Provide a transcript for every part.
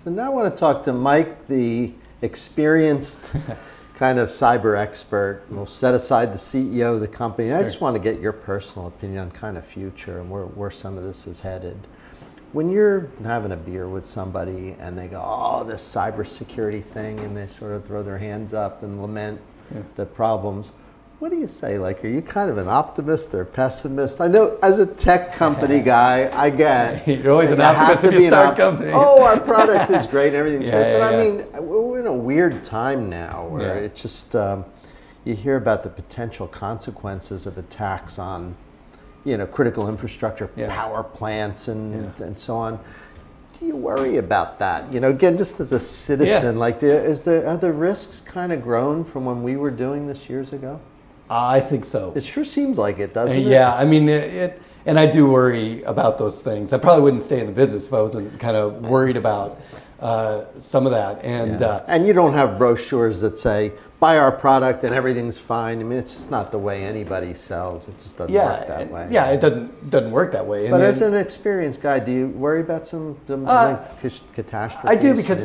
So now I want to talk to Mike, the experienced kind of cyber expert. We'll set aside the CEO of the company. I just want to get your personal opinion on kind of future and where some of this is headed. When you're having a beer with somebody and they go, oh, this cybersecurity thing, and they sort of throw their hands up and lament the problems, what do you say? Like, are you kind of an optimist or pessimist? I know as a tech company guy, I get you're always an optimist if you start companies. Oh, our product is great and everything's great. But I mean, we're in a weird time now where it's just, you hear about the potential consequences of attacks on, critical infrastructure, power plants and so on. Do you worry about that? Again, just as a citizen, like, are the risks kind of grown from when we were doing this years ago? I think so. It sure seems like it, doesn't it? Yeah, I mean, and I do worry about those things. I probably wouldn't stay in the business if I wasn't kind of worried about some of that. And you don't have brochures that say, buy our product and everything's fine. I mean, it's just not the way anybody sells. It just doesn't work that way. Yeah, it doesn't work that way. But as an experienced guy, do you worry about some catastrophes? I do, because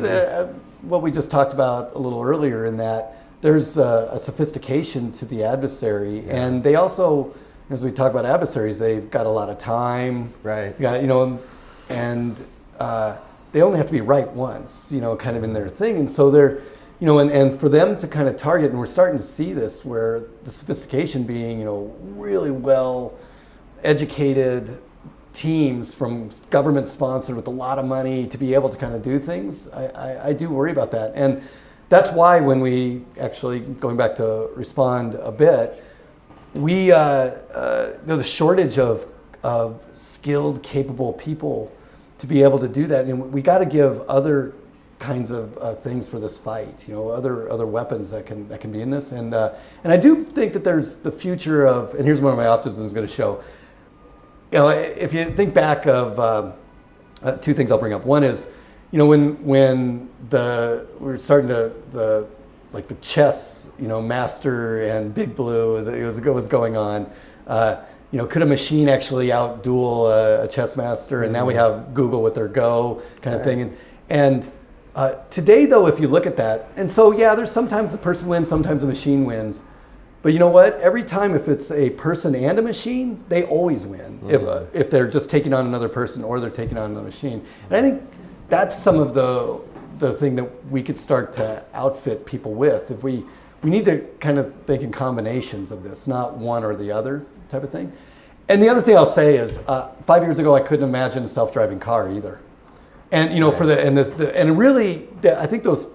what we just talked about a little earlier, in that there's a sophistication to the adversary, and they also, as we talk about adversaries, they've got a lot of time, right? And they only have to be right once, kind of in their thing, and so they're, and for them to kind of target, and we're starting to see this, where the sophistication being, really well educated teams from government sponsored with a lot of money to be able to kind of do things. I do worry about that. And that's why when we actually, going back to respond a bit, we, the shortage of skilled, capable people to be able to do that. And we got to give other kinds of things for this fight, other weapons that can be in this. And I do think that there's the future of, and here's where my optimism is going to show. If you think back of two things I'll bring up. One is, when we're starting to the chess, master and Big Blue was going on. Could a machine actually outduel a chess master? And now we have Google with their Go kind of thing. And today, though, if you look at that, and so there's sometimes the person wins, sometimes the machine wins. But you know what? Every time, if it's a person and a machine, they always win. If they're just taking on another person or they're taking on another machine. And I think that's some of the thing that we could start to outfit people with. If we need to kind of think in combinations of this, not one or the other type of thing. And the other thing I'll say is, 5 years ago, I couldn't imagine a self-driving car either. And and really, I think those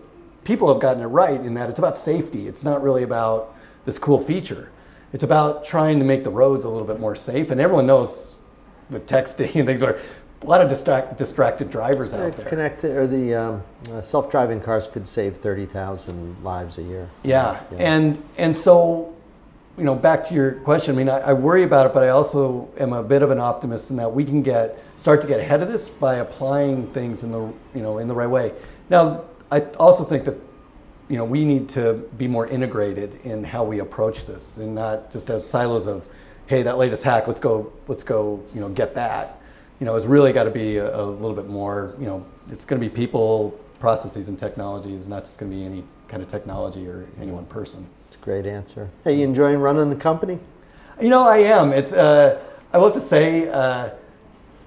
people have gotten it right in that it's about safety. It's not really about this cool feature. It's about trying to make the roads a little bit more safe. And everyone knows with texting and things, where a lot of distracted drivers out there. The self-driving cars could save 30,000 lives a year. Yeah. And so, back to your question. I mean, I worry about it, but I also am a bit of an optimist in that we can start to get ahead of this by applying things in the right way. Now, I also think that we need to be more integrated in how we approach this, and not just as silos of, hey, that latest hack, let's go, get that. It's really got to be a little bit more. It's going to be people, processes, and technologies, not just going to be any kind of technology or any one person. It's a great answer. Hey, you enjoying running the company? I am. It's I will have to say,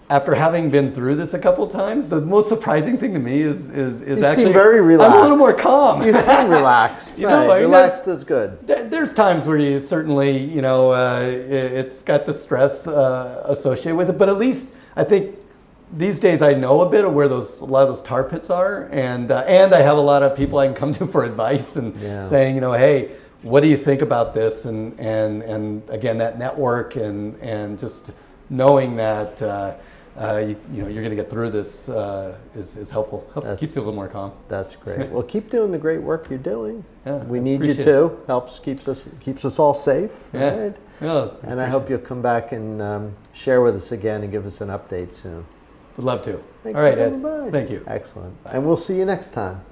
after having been through this a couple of times, the most surprising thing to me is you actually seem very relaxed. I'm a little more calm. You seem relaxed. Relaxed is good. There's times where you certainly, it's got the stress associated with it, but at least I think these days I know a bit of where a lot of those tar pits are, and I have a lot of people I can come to for advice and saying, hey, what do you think about this? And again, that network and just knowing that you're going to get through this is helpful. Keeps you a little more calm. That's great. Well, keep doing the great work you're doing. Yeah, we need you too. Keeps us all safe. Yeah. Right? Yeah, and I hope you'll come back and share with us again and give us an update soon. Would love to. Thanks all right, for coming by. Thank you. Excellent. Bye. And we'll see you next time.